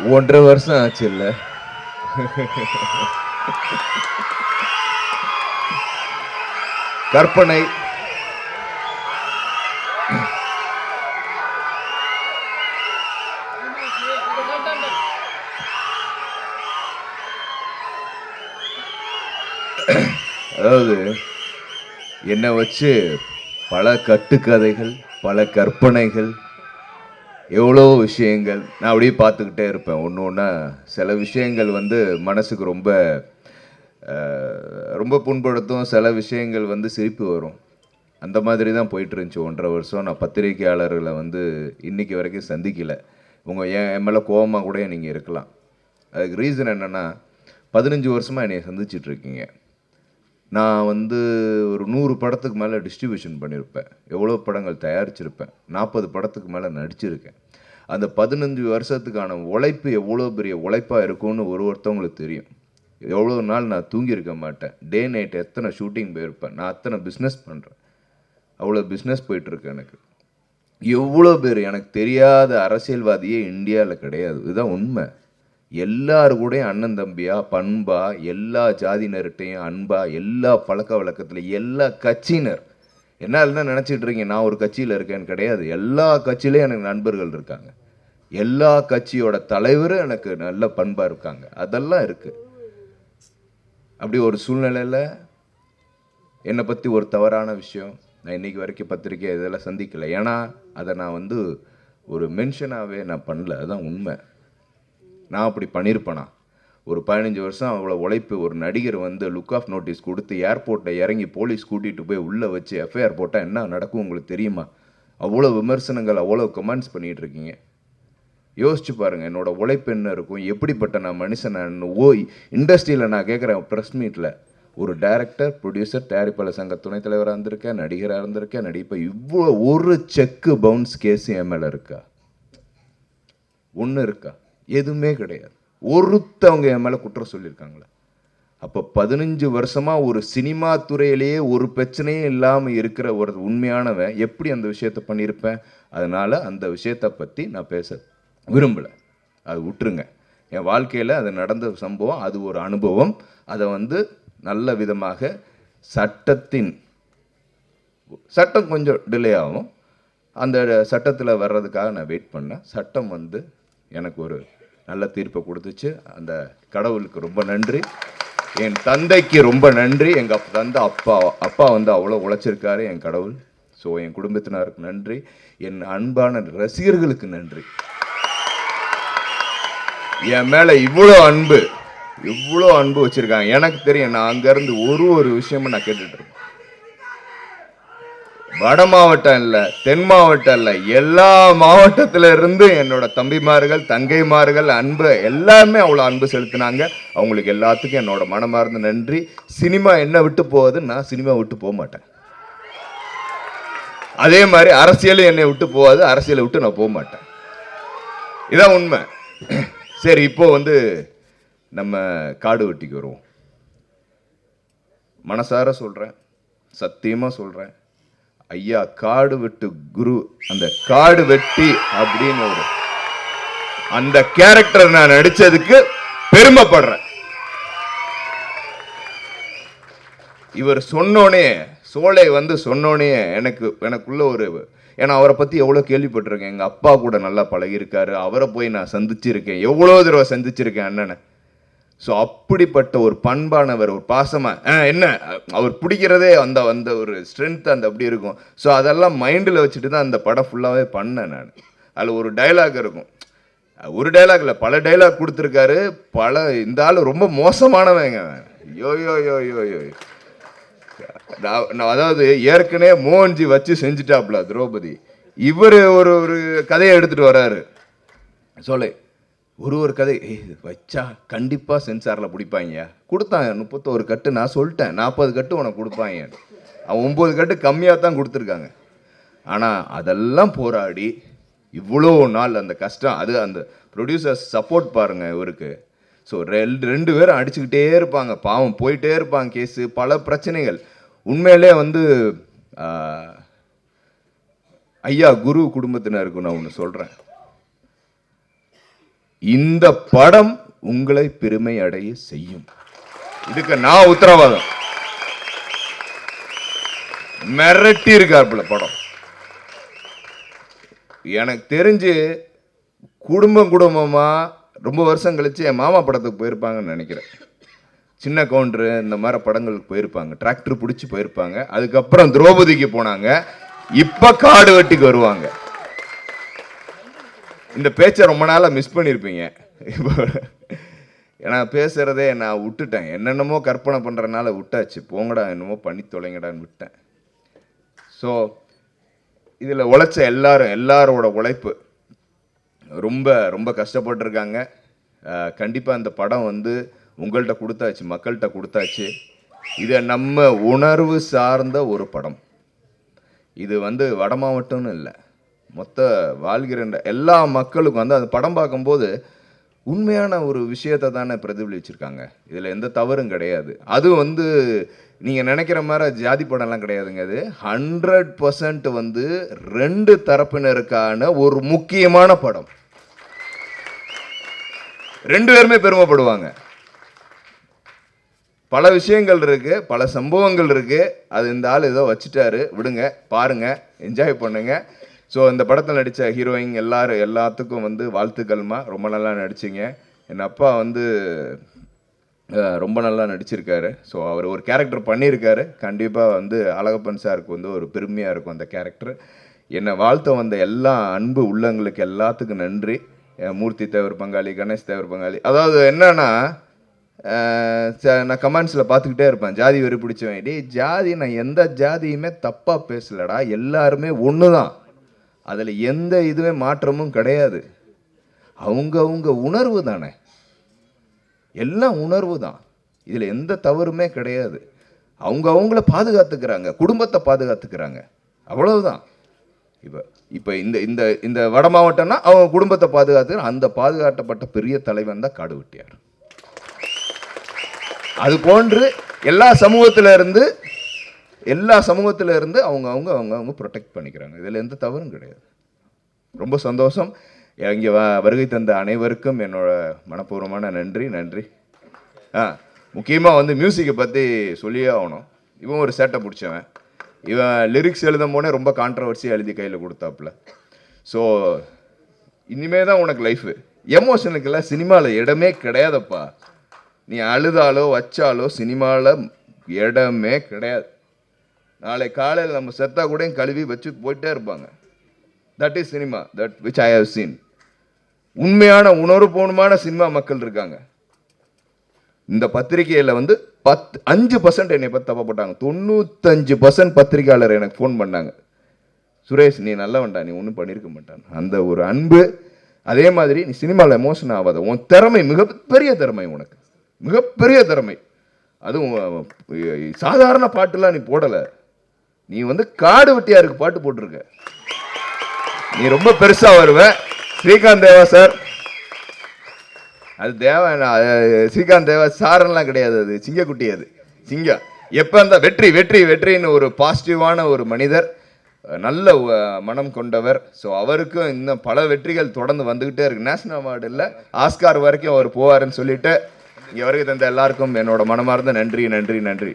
1.5 வருஷம் ஆச்சு இல்ல? கற்பனை அதாவது என்னை வச்சு பல கட்டுக்கதைகள், பல கற்பனைகள், எவ்வளோ விஷயங்கள் நான் அப்படியே பார்த்துக்கிட்டே இருப்பேன். ஒன்று ஒன்றா சில விஷயங்கள் வந்து மனசுக்கு ரொம்ப ரொம்ப புண்படுத்தும், சில விஷயங்கள் வந்து சிரிப்பு வரும். அந்த மாதிரி தான் போயிட்டு இருந்துச்சு 1.5 வருஷம். நான் பத்திரிகையாளர்களை வந்து இன்னைக்கு வரைக்கும் சந்திக்கலை. உங்கள் என் மேலே கோபமாக கூட நீங்கள் இருக்கலாம். அதுக்கு ரீசன் என்னென்னா 15 வருஷமாக என்னை சந்திச்சிட்ருக்கீங்க. நான் வந்து ஒரு 100 படத்துக்கு மேலே டிஸ்ட்ரிபியூஷன் பண்ணியிருப்பேன். எவ்வளோ படங்கள் தயாரிச்சிருப்பேன். 40 படத்துக்கு மேலே நடிச்சிருக்கேன். அந்த 15 வருஷத்துக்கான உழைப்பு எவ்வளோ பெரிய உழைப்பாக இருக்கும்னு ஒருத்தவங்களுக்கு தெரியும். எவ்வளோ நாள் நான் தூங்கியிருக்க மாட்டேன். டே நைட் எத்தனை ஷூட்டிங் போயிருப்பேன். நான் அத்தனை பிஸ்னஸ் பண்ணுறேன். அவ்வளோ பிஸ்னஸ் போயிட்டுருக்கு எனக்கு. எவ்வளோ பேர் எனக்கு தெரியாத அரசியல்வாதியே இந்தியாவில் கிடையாது. இதுதான் உண்மை. எல்லாரு கூடயும் அண்ணன் தம்பியா, பண்பா, எல்லா ஜாதியினர்கிட்டையும் அன்பா, எல்லா பழக்க வழக்கத்தில் எல்லா கட்சியினர் என்ன நினச்சிட்டு இருக்கீங்க நான் ஒரு கட்சியில் இருக்கேன்னு? கிடையாது. எல்லா கட்சியிலையும் எனக்கு நண்பர்கள் இருக்காங்க. எல்லா கட்சியோட தலைவரும் எனக்கு நல்ல பண்பாக இருக்காங்க. அதெல்லாம் இருக்குது. அப்படி ஒரு சூழ்நிலையில் என்னை பற்றி ஒரு தவறான விஷயம் நான் இன்றைக்கி வரைக்கும் பத்திரிக்கை இதெல்லாம் சந்திக்கலை. ஏன்னா அதை நான் வந்து ஒரு மென்ஷனாகவே நான் பண்ணல. அதுதான் உண்மை. நான் அப்படி பண்ணியிருப்பேனா? ஒரு 15 வருஷம் அவ்வளோ உழைப்பு. ஒரு நடிகர் வந்து லுக் ஆஃப் நோட்டீஸ் கொடுத்து ஏர்போர்ட்டில் இறங்கி போலீஸ் கூட்டிகிட்டு போய் உள்ளே வச்சு எஃப்ஐஆர் போட்டால் என்ன நடக்கும் உங்களுக்கு தெரியுமா? அவ்வளோ விமர்சனங்கள், அவ்வளோ கமெண்ட்ஸ் பண்ணிகிட்டு இருக்கீங்க. யோசிச்சு பாருங்கள் என்னோடய உழைப்பு என்ன இருக்கும், எப்படிப்பட்ட நான் மனுஷன். இண்டஸ்ட்ரியில் நான் கேட்குறேன் ப்ரெஸ் மீட்டில், ஒரு டைரக்டர், ப்ரொடியூசர், தயாரிப்பாளர் சங்க துணைத் தலைவராக இருந்திருக்கேன், நடிகராக இருந்திருக்கேன், நடிப்பேன். இவ்வளோ ஒரு செக்கு பவுன்ஸ் கேஸ் என் மேலே இருக்கா? ஒன்று இருக்கா? எதுவுமே கிடையாது. ஒருத்தவங்க என் மேலே குற்றம் சொல்லியிருக்காங்களா? அப்போ 15 வருஷமாக ஒரு சினிமா துறையிலேயே ஒரு பிரச்சனையும் இல்லாமல் இருக்கிற ஒரு உண்மையானவன் எப்படி அந்த விஷயத்த பண்ணியிருப்பேன்? அதனால் அந்த விஷயத்தை பற்றி நான் பேச விரும்பலை. அது விட்டுருங்க. என் வாழ்க்கையில் அது நடந்த சம்பவம், அது ஒரு அனுபவம். அதை வந்து நல்ல விதமாக சட்டம் கொஞ்சம் டிலே ஆகும். அந்த சட்டத்தில் வர்றதுக்காக நான் வெயிட் பண்ணேன். சட்டம் வந்து எனக்கு ஒரு நல்ல தீர்ப்பை கொடுத்துச்சு. அந்த கடவுளுக்கு ரொம்ப நன்றி. என் தந்தைக்கு ரொம்ப நன்றி. எங்கள் தந்தை அப்பா வந்து அவ்வளோ உழைச்சிருக்காரு என் கடவுள். ஸோ என் குடும்பத்தினருக்கு நன்றி. என் அன்பான ரசிகர்களுக்கு நன்றி. என் மேலே இவ்வளோ அன்பு வச்சுருக்காங்க. எனக்கு தெரியும். நான் அங்கேருந்து ஒரு விஷயமும் நான் கேட்டுட்ருக்கேன். வட மாவட்டம் இல்லை, தென் மாவட்டம் இல்லை, எல்லா மாவட்டத்தில் இருந்து என்னோட தம்பிமார்கள், தங்கைமார்கள் அன்பு எல்லாருமே அவ்வளோ அன்பு செலுத்தினாங்க. அவங்களுக்கு எல்லாத்துக்கும் என்னோட மனமார்ந்த நன்றி. சினிமா என்ன விட்டு போகுது, நான் சினிமா விட்டு போக மாட்டேன். அதே மாதிரி அரசியலும் என்னை விட்டு போகாது, அரசியலை விட்டு நான் போக மாட்டேன். இதான் உண்மை. சரி, இப்போ வந்து நம்ம காடு வெட்டிக்கு வருவோம். மனசார சொல்கிறேன், சத்தியமாக சொல்கிறேன், ஐயா காடு வெட்டு குரு, அந்த காடு வெட்டி அப்படின்னு அந்த கேரக்டர் நான் நடிச்சதுக்கு பெருமைப்படுறேன். இவர் சொன்னோனே, சோலை வந்து சொன்னோனே எனக்குள்ள ஒரு, ஏன்னா அவரை பற்றி எவ்வளோ கேள்விப்பட்டிருக்கேன். எங்கள் அப்பா கூட நல்லா பழகியிருக்காரு. அவரை போய் நான் சந்திச்சிருக்கேன், எவ்வளோ தடவை சந்திச்சிருக்கேன் அண்ணனை. ஸோ அப்படிப்பட்ட ஒரு பண்பானவர், ஒரு பாசமாக என்ன அவர் பிடிக்கிறதே அந்த ஒரு ஸ்ட்ரென்த் அந்த அப்படி இருக்கும். ஸோ அதெல்லாம் மைண்டில் வச்சுட்டு தான் அந்த படம் ஃபுல்லாகவே பண்ணேன் நான். அதில் ஒரு டைலாக் இருக்கும். ஒரு டைலாக் இல்லை, பல டைலாக் கொடுத்துருக்காரு. இந்த ஆள் ரொம்ப மோசமானவங்க. யோ யோ யோ யோ யோ நான் அதாவது ஏற்கனவே மோகன்ஜி வச்சு செஞ்சுட்டாப்ல திரௌபதி. இவர் ஒரு கதையை எடுத்துகிட்டு வர்றாரு. சொல்ல ஒரு கதை வச்சா கண்டிப்பாக சென்சாரில் பிடிப்பாங்க. கொடுத்தாங்க 31 கட்டு. நான் சொல்லிட்டேன் 40 கட்டு உனக்கு கொடுப்பாங்க. அவன் 9 கட்டு கம்மியாக தான் கொடுத்துருக்காங்க. ஆனால் அதெல்லாம் போராடி இவ்வளோ நாள் அந்த கஷ்டம், அது அந்த ப்ரொடியூசர்ஸ் சப்போர்ட் பாருங்கள் இவருக்கு. ஸோ ரெண்டு பேரும் அடிச்சுக்கிட்டே இருப்பாங்க, பாவம் போயிட்டே இருப்பாங்க கேஸு, பல பிரச்சனைகள். உண்மையிலே வந்து ஐயா குரு குடும்பத்தினருக்கு நான் ஒன்று சொல்கிறேன். இந்த படம் உங்களை பெருமை அடைய செய்யும். இதுக்கு நான் உத்தரவாதம். மிரட்டி இருக்காப்புல படம். எனக்கு தெரிஞ்சு குடும்பமா ரொம்ப வருஷம் கழிச்சு என் மாமா படத்துக்கு போயிருப்பாங்கன்னு நினைக்கிறேன். சின்ன கவுண்டரு இந்த மாதிரி படங்களுக்கு போயிருப்பாங்க, டிராக்டர் பிடிச்சி போயிருப்பாங்க. அதுக்கப்புறம் திரௌபதிக்கு போனாங்க, இப்ப காடு வெட்டிக்கு வருவாங்க. இந்த பேச்சை ரொம்ப நாளா மிஸ் பண்ணியிருப்பீங்க. ஏன்னா பேசுறதே நான் விட்டுட்டேன், என்னென்னமோ கற்பனை பண்றதுனால விட்டாச்சு. போங்கடா என்னமோ பண்ணி தொலைங்கடான்னு விட்டேன். ஸோ இதில் உழைச்ச எல்லாரோட உழைப்பு ரொம்ப ரொம்ப கஷ்டப்பட்டுருக்காங்க. கண்டிப்பாக அந்த படம் வந்து உங்கள்கிட்ட கொடுத்தாச்சு, மக்கள்கிட்ட கொடுத்தாச்சு. இதை நம்ம உணர்வு சார்ந்த ஒரு படம். இது வந்து வட மாவட்டம்னு இல்லை, மொத்த வாழ்கிற எல்லா மக்களுக்கும் வந்து அந்த படம் பார்க்கும்போது உண்மையான ஒரு விஷயத்தை தானே பிரதிபலிச்சிருக்காங்க. இதில் எந்த தவறும் கிடையாது. அது வந்து நீங்கள் நினைக்கிற மாதிரி ஜாதி படம்லாம் கிடையாதுங்க. அது 100% வந்து 2 தரப்பினருக்கான ஒரு முக்கியமான படம். 2 பேருமே பெருமைப்படுவாங்க. பல விஷயங்கள் இருக்கு, பல சம்பவங்கள் இருக்கு. அது இந்த ஆள் ஏதோ வச்சுட்டாரு, விடுங்க, பாருங்க, என்ஜாய் பண்ணுங்க. ஸோ இந்த படத்தில் நடித்த ஹீரோயின் எல்லாத்துக்கும் வந்து வாழ்த்துக்கள்மா. ரொம்ப நல்லா நடிச்சிங்க. என் அப்பா வந்து ரொம்ப நல்லா நடிச்சிருக்காரு. ஸோ அவர் ஒரு கேரக்டர் பண்ணியிருக்காரு. கண்டிப்பாக வந்து அழகப்பன் சாருக்கு வந்து ஒரு பெருமையாக இருக்கும் அந்த கேரக்டர். என்னை வாழ்த்த வந்த எல்லா அன்பு உள்ளங்களுக்கு எல்லாத்துக்கும் நன்றி. மூர்த்தி தேவர் பங்காளி, கணேஷ் தேவர் பங்காளி. அதாவது என்னன்னா, நான் கமெண்ட்ஸில் பார்த்துக்கிட்டே இருப்பேன், ஜாதி வெறி பிடிச்சவன். டே ஜாதி, நான் எந்த ஜாதியுமே தப்பாக பேசலடா, எல்லாருமே ஒன்று தான். அதில் எந்த இதுவே மாற்றமும் கிடையாது. அவங்க உணர்வு தானே, எல்லாம் உணர்வு தான். இதில் எந்த தவறுமே கிடையாது. அவங்கள பாதுகாத்துக்கிறாங்க, குடும்பத்தை பாதுகாத்துக்கிறாங்க, அவ்வளவுதான். இப்போ இந்த இந்த இந்த வட மாவட்டம்னா அவங்க குடும்பத்தை பாதுகாத்துக்கிற அந்த பாதுகாக்கப்பட்ட பெரிய தலைவன் தான் காடு வெட்டியார். அது போன்று எல்லா சமூகத்தில இருந்து அவங்க ப்ரொடெக்ட் பண்ணிக்கிறாங்க. இதில் எந்த தவறும் கிடையாது. ரொம்ப சந்தோஷம். இங்கே வருகை தந்த அனைவருக்கும் என்னோட மனப்பூர்வமான நன்றி. முக்கியமாக வந்து மியூசிக்கை பற்றி சொல்லியே ஆகணும். இவன் ஒரு சேட்டை பிடிச்சவன். இவன் லிரிக்ஸ் எழுதும் போனே ரொம்ப கான்ட்ரவர்சியாக எழுதி கையில் கொடுத்தாப்புல. ஸோ இனிமே தான் உனக்கு லைஃபு. எமோஷனுக்கெல்லாம் சினிமாவில் இடமே கிடையாதப்பா. நீ அழுதாலோ வச்சாலோ சினிமாவில் இடமே கிடையாது. நாளை காலையில் நம்ம செத்தா கூட கழுவி வச்சு போயிட்டே இருப்பாங்க. That is cinema, that which I have seen. உண்மையான உணர்வுபூர்வமான சினிமா மக்கள் இருக்காங்க. இந்த பத்திரிகையில் வந்து 5% என்னை பற்றி தப்ப போட்டாங்க. 95% பத்திரிகையாளர் எனக்கு ஃபோன் பண்ணாங்க, சுரேஷ் நீ நல்லவன்டா, நீ ஒன்றும் பண்ணியிருக்க மாட்டான். அந்த ஒரு அன்பு. அதே மாதிரி நீ சினிமாவில் எமோஷன் ஆகாத, உன் திறமை மிகப்பெரிய திறமை, உனக்கு மிகப்பெரிய திறமை. அதுவும் சாதாரண பாட்டுலாம் நீ போடலை, நீ வந்து காடு வெட்டியாருக்கு பாட்டு போட்டிருக்க. நீ ரொம்ப பெருசா வருவ. ஸ்ரீகாந்த் தேவா சார், அது தேவா, ஸ்ரீகாந்த் தேவா சாரெல்லாம் கிடையாது, அது சிங்கக்குட்டி. அது சிங்கம். எப்போ அந்த வெற்றின்னு ஒரு பாசிட்டிவான ஒரு மனிதர், நல்ல மனம் கொண்டவர். ஸோ அவருக்கும் இன்னும் பல வெற்றிகள் தொடர்ந்து வந்துக்கிட்டே இருக்கு. நேஷனல் அவார்டு இல்லை, ஆஸ்கார் வரைக்கும் அவர் போவாருன்னு சொல்லிட்டு இங்கே வருகை தந்த எல்லாருக்கும் என்னோட மனமார்ந்த நன்றி.